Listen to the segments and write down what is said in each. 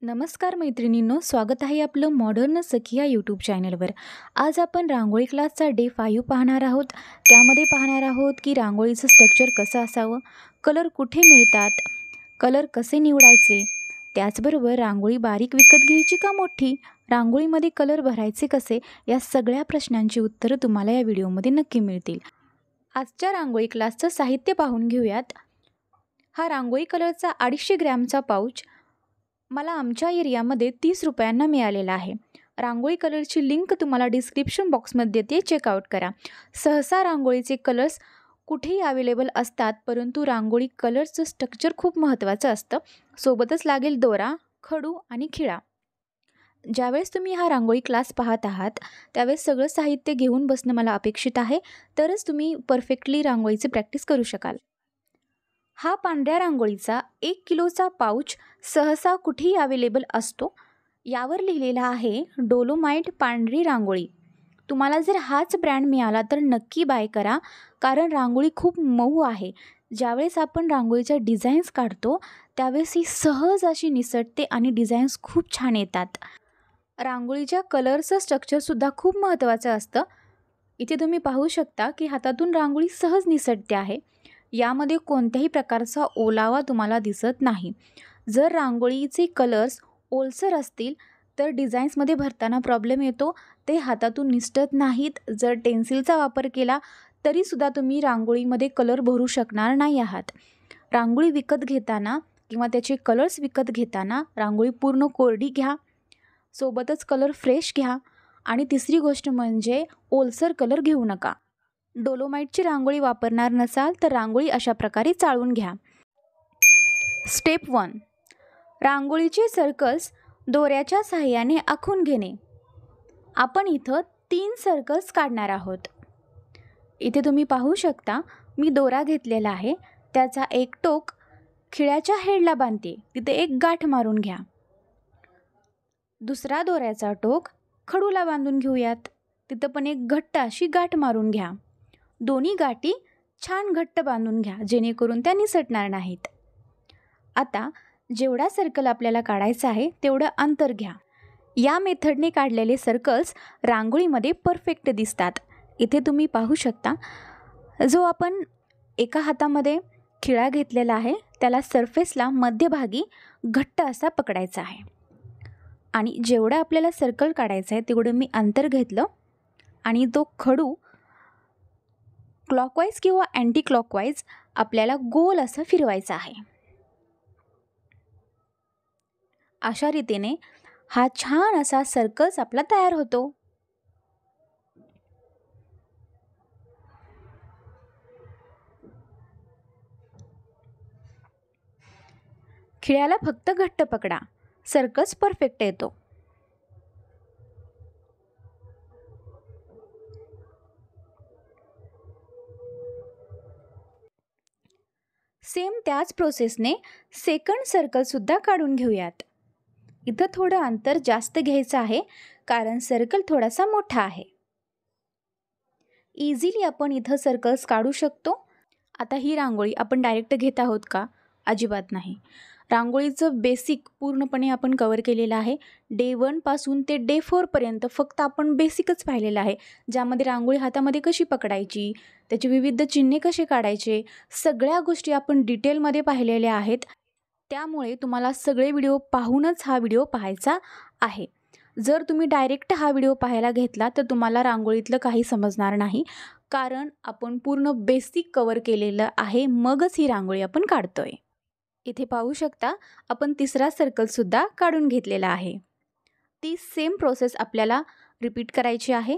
नमस्कार मैत्रिणींनो, स्वागत आहे आपलं मॉडर्न सखी या यूट्यूब चॅनलवर. आज आपण रांगोळी क्लासचा डे 5 पाहणार आहोत. त्यामध्ये पाहणार आहोत की रांगोळीचं स्ट्रक्चर कसं असावं, कलर कुठे मिळतात, कलर कसे निवडायचे, त्याचबरोबर रांगोळी बारीक विकत घ्यायची का मोठी, रांगोळीमध्ये कलर भरायचे कसे, या सगळ्या प्रश्नांची उत्तरं तुम्हाला या व्हिडिओमध्ये नक्की मिळतील. आजच्या रांगोळी क्लासचं साहित्य पाहून घेऊयात. हा रांगोळी कलरचा 250 ग्रॅमचा पाऊच मला आमच्या एरियामध्ये 30 रुपयांना मिळालेला आहे. रांगोळी कलरची लिंक तुम्हाला डिस्क्रिप्शन बॉक्समध्ये देते, चेकआउट करा. सहसा रांगोळीचे कलर्स कुठेही अवेलेबल असतात, परंतु रांगोळी कलरचं स्ट्रक्चर खूप महत्त्वाचं असतं. सोबतच लागेल दोरा, खडू आणि खिळा. ज्यावेळेस तुम्ही हा रांगोळी क्लास पाहत आहात त्यावेळेस सगळं साहित्य घेऊन बसणं मला अपेक्षित आहे, तरच तुम्ही परफेक्टली रांगोळीची प्रॅक्टिस करू शकाल. हा पांढऱ्या रांगोळीचा 1 किलोचा पाऊच सहसा कुठेही अवेलेबल असतो. यावर लिहिलेला आहे डोलोमाइट पांढरी रांगोळी. तुम्हाला जर हाच ब्रँड मिळाला तर नक्की बाय करा, कारण रांगोळी खूप मऊ आहे. ज्यावेळेस आपण रांगोळीच्या डिझाईन्स काढतो त्यावेळेस ही सहज अशी निसटते आणि डिझाईन्स खूप छान येतात. रांगोळीच्या कलरचं स्ट्रक्चरसुद्धा खूप महत्त्वाचं असतं. इथे तुम्ही पाहू शकता की हातातून रांगोळी सहज निसटते आहे. यामध्ये कोणत्याही प्रकारचा ओलावा तुम्हाला दिसत नाही. जर रांगोळीचे कलर्स ओलसर असतील तर डिझाईन्समध्ये भरताना प्रॉब्लेम येतो, ते हातातून निसटत नाहीत. जर पेन्सिलचा वापर केला तरीसुद्धा तुम्ही रांगोळीमध्ये कलर भरू शकणार नाही आहात. रांगोळी विकत घेताना किंवा त्याचे कलर्स विकत घेताना रांगोळी पूर्ण कोरडी घ्या, सोबतच कलर फ्रेश घ्या आणि तिसरी गोष्ट म्हणजे ओलसर कलर घेऊ नका. डोलोमाइटची रांगोळी वापरणार नसाल तर रांगोळी अशा प्रकारे चाळून घ्या. स्टेप 1. रांगोळीचे सर्कल्स दोऱ्याच्या साहाय्याने आखून घेणे. आपण इथं 3 सर्कल्स काढणार आहोत. इथे तुम्ही पाहू शकता मी दोरा घेतलेला आहे, त्याचा एक टोक खिळ्याच्या हेडला बांधते, तिथे एक गाठ मारून घ्या. दुसरा दोऱ्याचा टोक खडूला बांधून घेऊयात, तिथं पण एक घट्ट अशी गाठ मारून घ्या. दोन्ही गाठी छान घट्ट बांधून घ्या, जेणेकरून त्या निसटणार नाहीत. आता जेवढा सर्कल आपल्याला काढायचा आहे तेवढं अंतर घ्या. या मेथडने काढलेले सर्कल्स रांगोळीमध्ये परफेक्ट दिसतात. इथे तुम्ही पाहू शकता जो आपण एका हातामध्ये खिळा घेतलेला आहे त्याला सरफेसला मध्यभागी घट्ट असा पकडायचा आहे आणि जेवढं आपल्याला सर्कल काढायचं आहे तेवढं मी अंतर घेतलं आणि तो खडू क्लॉकवाईज किंवा अँटी क्लॉकवाईज आपल्याला गोल असं फिरवायचा आहे. अशा रीतीने हा छान असा सर्कल्स आपला तयार होतो. खिळ्याला फक्त घट्ट पकडा, सर्कल्स परफेक्ट येतो. सेम त्याच प्रोसेसने सेकंड सर्कलसुद्धा काढून घेऊयात. इथं थोडं अंतर जास्त घ्यायचं आहे कारण सर्कल थोडासा मोठा आहे. इझिली आपण इथं सर्कल्स काढू शकतो. आता ही रांगोळी आपण डायरेक्ट घेत आहोत का? अजिबात नाही. रांगोळीचं बेसिक पूर्णपणे आपण कवर केलेलं आहे. डे 1 पासून ते डे 4 पर्यंत फक्त आपण बेसिकच पाहिलेलं आहे, ज्यामध्ये रांगोळी हातामध्ये कशी पकडायची, त्याचे विविध चिन्हे कसे काढायचे, सगळ्या गोष्टी आपण डिटेलमध्ये पाहिलेल्या आहेत. त्यामुळे तुम्हाला सगळे व्हिडिओ पाहूनच हा व्हिडिओ पाहायचा आहे. जर तुम्ही डायरेक्ट हा व्हिडिओ पाहायला घेतला तर तुम्हाला रांगोळीतलं काही समजणार नाही, कारण आपण पूर्ण बेसिक कवर केलेलं आहे, मगच ही रांगोळी आपण काढतोय. इथे पाहू शकता आपण तिसरा सर्कलसुद्धा काढून घेतलेला आहे. ती सेम प्रोसेस आपल्याला रिपीट करायची आहे.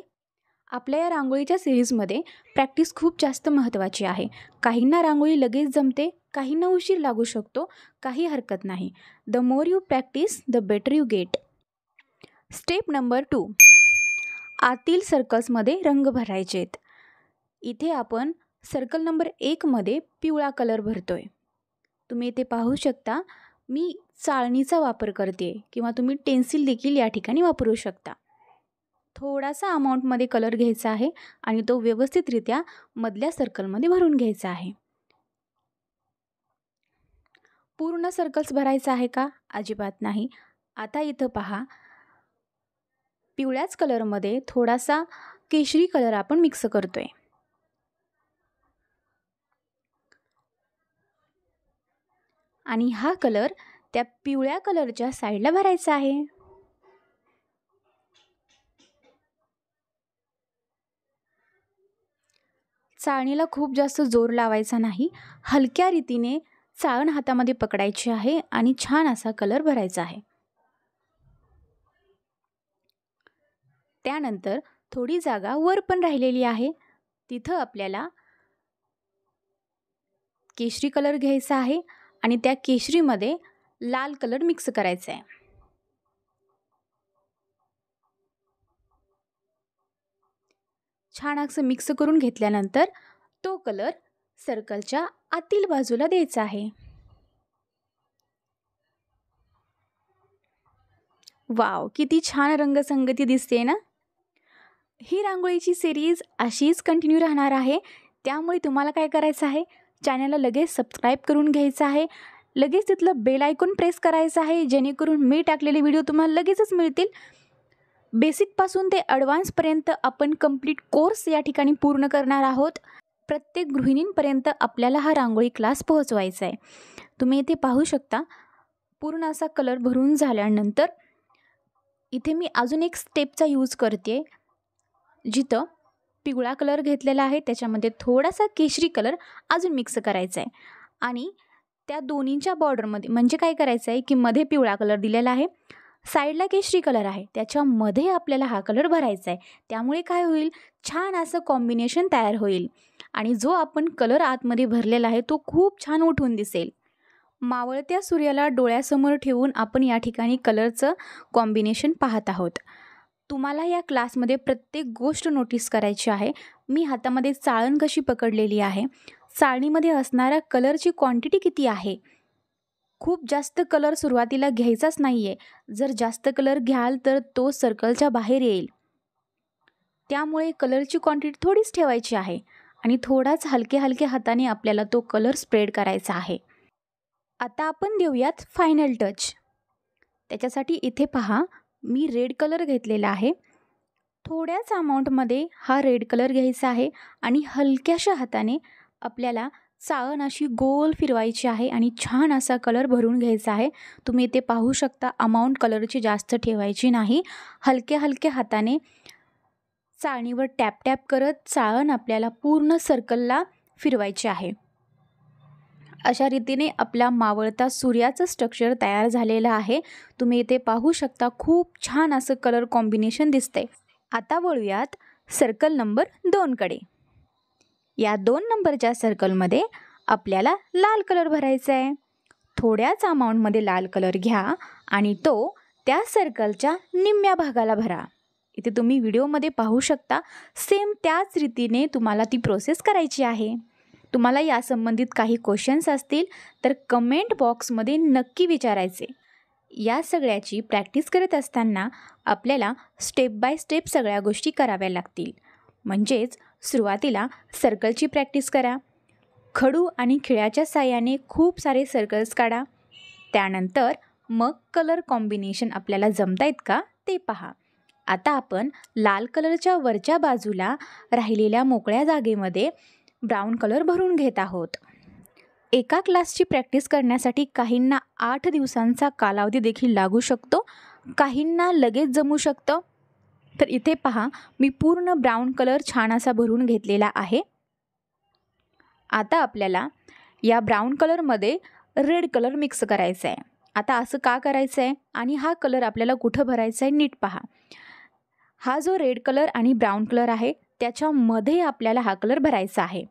आपल्या या रांगोळीच्या सिरीजमध्ये प्रॅक्टिस खूप जास्त महत्त्वाची आहे. काहींना रांगोळी लगेच जमते, काहींना उशीर लागू शकतो, काही हरकत नाही. The more you practice the better you get. Step number 2. आतील सर्कल्समध्ये रंग भरायचे आहेत. इथे आपण सर्कल नंबर 1 मध्ये पिवळा कलर भरतोय. तुम्ही इथे पाहू शकता मी चाळणीचा वापर करते किंवा तुम्ही पेन्सिल देखील या ठिकाणी वापरू शकता. थोडासा अमाऊंटमध्ये कलर घ्यायचा आहे आणि तो व्यवस्थितरित्या मधल्या सर्कलमध्ये भरून घ्यायचा आहे. पूर्ण सर्कल्स भरायचा आहे का? अजिबात नाही. आता इथं पहा, पिवळ्याच कलरमध्ये थोडासा केशरी कलर आपण मिक्स करतोय. आणि हा कलर त्या पिवळ्या कलरच्या साईडला भरायचा आहे. चाळणीला खूप जास्त जोर लावायचा नाही, हलक्या रीतीने चाळण हातामध्ये पकडायची आहे आणि छान असा कलर भरायचा आहे. त्यानंतर थोडी जागा वर पण राहिलेली आहे, तिथं आपल्याला केशरी कलर घ्यायचा आहे आणि त्या केशरीमध्ये लाल कलर मिक्स करायचा आहे. छान असं मिक्स करून घेतल्यानंतर तो कलर सर्कलच्या आतील बाजूला द्यायचा आहे. वाव, किती छान रंगसंगती दिसते ना. ही रांगोळीची सिरीज अशीच कंटिन्यू राहणार आहे, त्यामुळे तुम्हाला काय करायचं आहे, चॅनलला लगेच सबस्क्राईब करून घ्यायचं आहे, लगेच तिथलं बेल आयकॉन प्रेस करायचं आहे, जेणेकरून मी टाकलेले व्हिडिओ तुम्हाला लगेचच मिळतील. बेसिकपासून ते ॲडव्हान्सपर्यंत आपण कंप्लीट कोर्स या ठिकाणी पूर्ण करणार आहोत. प्रत्येक गृहिणींपर्यंत आपल्याला हा रांगोळी क्लास पोहोचवायचा आहे. तुम्ही इथे पाहू शकता, पूर्ण असा कलर भरून झाल्यानंतर इथे मी अजून एक स्टेपचा यूज करते, जिथं पिवळा कलर घेतलेला आहे त्याच्यामध्ये थोडासा केशरी कलर अजून मिक्स करायचा आहे. आणि त्या दोन्हींच्या बॉर्डरमध्ये म्हणजे काय करायचं आहे की मध्ये पिवळा कलर दिलेला आहे, साईडला केशरी कलर आहे, त्याच्यामध्ये आपल्याला हा कलर भरायचा आहे. त्यामुळे काय होईल, छान असं कॉम्बिनेशन तयार होईल आणि जो आपण कलर आतमध्ये भरलेला आहे तो खूप छान उठून दिसेल. मावळत्या सूर्याला डोळ्यासमोर ठेवून आपण या ठिकाणी कलरचं कॉम्बिनेशन पाहत आहोत. तुम्हाला या क्लासमध्ये प्रत्येक गोष्ट नोटीस करायची आहे. मी हातामध्ये चाळण कशी पकडलेली आहे, चाळणीमध्ये असणाऱ्या कलरची क्वांटिटी किती आहे. खूप जास्त कलर सुरुवातीला घ्यायचाच नाही आहे, जर जास्त कलर घ्याल तर तो सर्कलच्या बाहेर येईल. त्यामुळे कलरची क्वांटिटी थोडीच ठेवायची आहे आणि थोडाच हलक्या हलक्या हाताने आपल्याला तो कलर स्प्रेड करायचा आहे. आता आपण देऊयात फायनल टच. त्याच्यासाठी इथे पहा, मी रेड कलर घेतलेला आहे. थोड्याच अमाऊंटमध्ये हा रेड कलर घ्यायचा आहे आणि हलक्याशा हाताने आपल्याला चाळण अशी गोल फिरवायची आहे आणि छान असा कलर भरून घ्यायचा आहे. तुम्ही इथे पाहू शकता, अमाऊंट कलरची जास्त ठेवायची नाही, हलक्या हलक्या हाताने चाळणीवर टॅप टॅप करत चाळण आपल्याला पूर्ण सर्कलला फिरवायची आहे. अशा रीतीने आपला मावळता सूर्याचं स्ट्रक्चर तयार झालेलं आहे. तुम्ही इथे पाहू शकता, खूप छान असं कलर कॉम्बिनेशन दिसतंय. आता वळूयात सर्कल नंबर 2 कडे. या 2 नंबरच्या सर्कलमध्ये आपल्याला लाल कलर भरायचा आहे. थोड्याच अमाऊंटमध्ये लाल कलर घ्या आणि तो त्या सर्कलच्या निम्म्या भागाला भरा. इथे तुम्ही व्हिडिओमध्ये पाहू शकता, सेम त्याच रीतीने तुम्हाला ती प्रोसेस करायची आहे. तुम्हाला या संबंधित काही क्वेश्चन्स असतील तर कमेंट बॉक्समध्ये नक्की विचारायचे. या सगळ्याची प्रॅक्टिस करत असताना आपल्याला स्टेप बाय स्टेप सगळ्या गोष्टी कराव्या लागतील. म्हणजेच सुरुवातीला सर्कलची प्रॅक्टिस करा, खडू आणि खिळ्याच्या साहाय्याने खूप सारे सर्कल्स काढा. त्यानंतर मग कलर कॉम्बिनेशन आपल्याला जमतायत का ते पहा. आता आपण लाल कलरच्या वरच्या बाजूला राहिलेल्या मोकळ्या जागेमध्ये ब्राऊन कलर भरून घेत आहोत. एका क्लासची प्रॅक्टिस करण्यासाठी काहींना 8 दिवसांचा कालावधी देखील लागू शकतो, काहींना लगेच जमू शकतं. तर इथे पहा, मी पूर्ण ब्राऊन कलर छान असा भरून घेतलेला आहे. आता आपल्याला या ब्राऊन कलरमध्ये रेड कलर मिक्स करायचा आहे. आता असं का करायचं आहे आणि हा कलर आपल्याला कुठं भरायचा आहे नीट पहा. हा जो रेड कलर आणि ब्राऊन कलर आहे त्याच्यामध्ये आपल्याला हा कलर भरायचा आहे,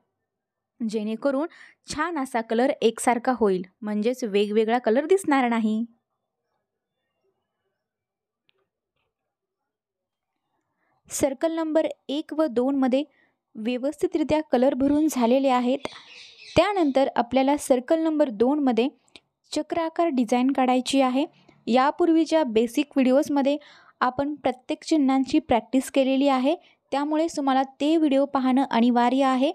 जेणेकरून छान असा कलर एकसारखा होईल, म्हणजेच वेगवेगळा कलर दिसणार नाही. सर्कल नंबर 1 व 2 मध्ये व्यवस्थितरित्या कलर भरून झालेले आहेत. त्यानंतर आपल्याला सर्कल नंबर 2 मध्ये चक्राकार डिझाईन काढायची आहे. यापूर्वीच्या बेसिक व्हिडिओजमध्ये आपण प्रत्येक चिन्हांची प्रॅक्टिस केलेली आहे, त्यामुळे तुम्हाला ते व्हिडिओ पाहणं अनिवार्य आहे,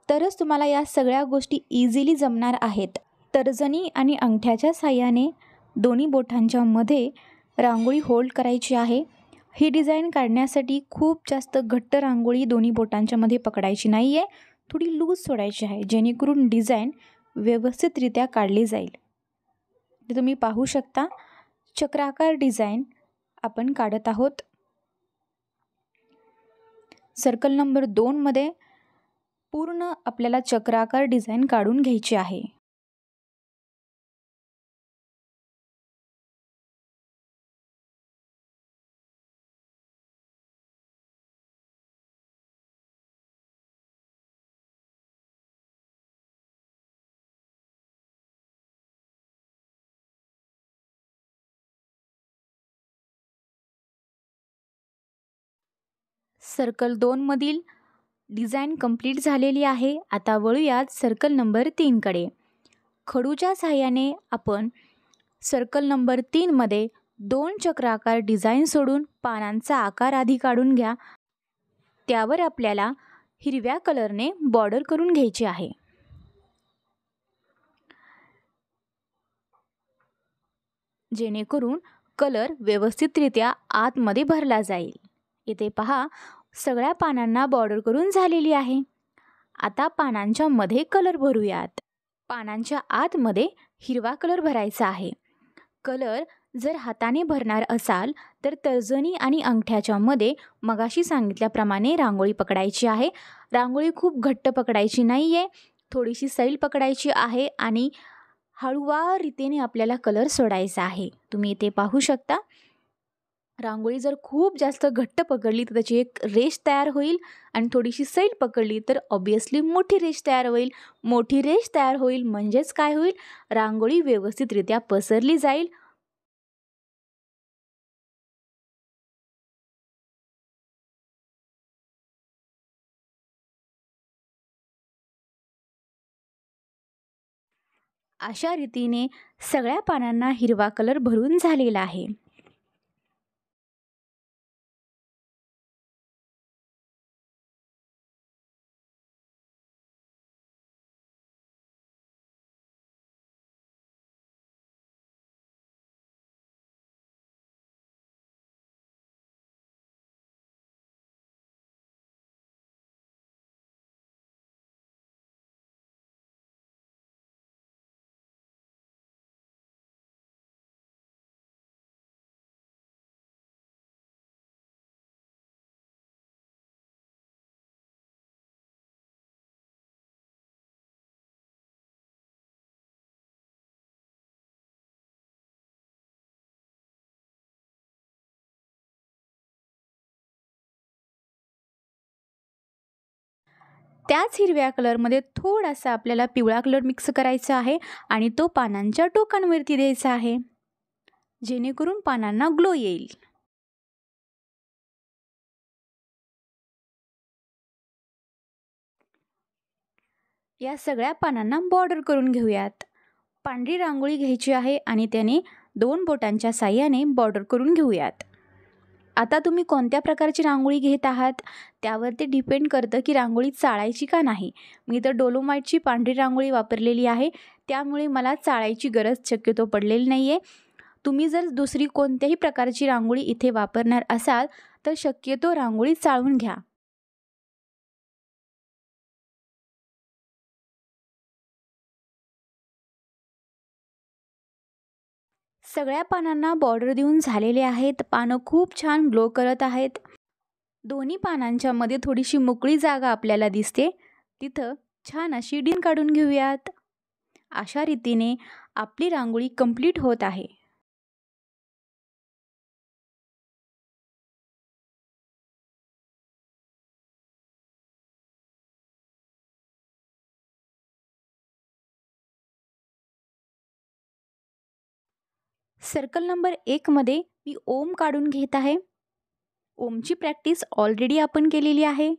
तरच तुम्हाला या सगळ्या गोष्टी इझिली जमणार आहेत. तर्जनी आणि अंगठ्याच्या साहाय्याने दोन्ही बोटांच्या मध्ये रांगोळी होल्ड करायची आहे. ही डिझाईन काढण्यासाठी खूप जास्त घट्ट रांगोळी दोन्ही बोटांच्या मध्ये पकडायची नाही आहे, थोडी लूज सोडायची आहे, जेणेकरून डिझाईन व्यवस्थितरित्या काढली जाईल. ते तुम्ही पाहू शकता, चक्राकार डिझाईन आपण काढत आहोत. सर्कल नंबर 2 मध्ये पूर्ण आपल्याला चक्राकार डिझाईन काढून घ्यायची आहे. सर्कल 2 मधील डिझाईन कंप्लीट झालेली आहे. आता वळूयात सर्कल नंबर 3 कडे. खडूच्या साहाय्याने आपण सर्कल नंबर 3 मध्ये 2 चक्राकार डिझाईन सोडून पानांचा आकार आधी काढून घ्या. त्यावर आपल्याला हिरव्या कलरने बॉर्डर करून घ्यायची आहे. जेणेकरून कलर व्यवस्थितरित्या आतमध्ये भरला जाईल. इथे पहा, सगळ्या पानांना बॉर्डर करून झालेली आहे. आता पानांच्या मध्ये कलर भरूयात. पानांच्या आतमध्ये हिरवा कलर भरायचा आहे. कलर जर हाताने भरणार असाल तर तर्जनी आणि अंगठ्याच्या मध्ये मगाशी सांगितल्याप्रमाणे रांगोळी पकडायची आहे. रांगोळी खूप घट्ट पकडायची नाही आहे, थोडीशी सैल पकडायची आहे आणि हळूवार रीतीने आपल्याला कलर सोडायचा आहे. तुम्ही इथे पाहू शकता, रांगोळी जर खूप जास्त घट्ट पकडली तर त्याची एक रेष तयार होईल आणि थोडीशी सैल पकडली तर ऑब्वियसली मोठी रेष तयार होईल. मोठी रेष तयार होईल म्हणजेच काय होईल, रांगोळी व्यवस्थितरित्या पसरली जाईल. अशा रीतीने सगळ्या पानांना हिरवा कलर भरून झालेला आहे. त्याच हिरव्या कलरमध्ये थोडासा आपल्याला पिवळा कलर मिक्स करायचा आहे आणि तो पानांच्या टोकांवरती द्यायचा आहे, जेणेकरून पानांना ग्लो येईल. या सगळ्या पानांना बॉर्डर करून घेऊयात. पांढरी रांगोळी घ्यायची आहे आणि त्याने 2 बोटांच्या साहाय्याने बॉर्डर करून घेऊयात. आता तुम्ही कोणत्या प्रकारची रांगोळी घेत आहात त्यावर ते डिपेंड करतं की रांगोळी चाळायची का नाही. मी तर डोलोमाईटची पांढरी रांगोळी वापरलेली आहे, त्यामुळे मला चाळायची गरज शक्यतो पडलेली नाही आहे. तुम्ही जर दुसरी कोणत्याही प्रकारची रांगोळी इथे वापरणार असाल तर शक्यतो रांगोळी चाळून घ्या. सगळ्या पानांना बॉर्डर देऊन झालेले आहेत. पानं खूप छान ग्लो करत आहेत. दोन्ही पानांच्या मध्ये थोडीशी मोकळी जागा आपल्याला दिसते, तिथं छान अशी डिझाईन काढून घेऊयात. अशा रीतीने आपली रांगोळी कंप्लीट होत आहे. सर्कल नंबर 1 मध्ये मी ओम काढून घेत आहे. ओमची प्रॅक्टिस ऑलरेडी आपण केलेली आहे.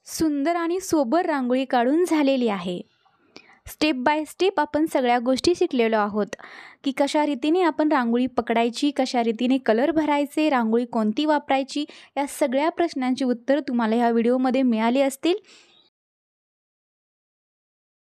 सुंदर आणि सोबर रांगोळी काढून झालेली आहे. स्टेप बाय स्टेप आपण सगळ्या गोष्टी शिकलेलो आहोत की कशा रीतीने आपण रांगोळी पकडायची, कशा रीतीने कलर भरायचे, रांगोळी कोणती वापरायची, या सगळ्या प्रश्नांची उत्तरं तुम्हाला ह्या व्हिडिओमध्ये मिळाली असतील.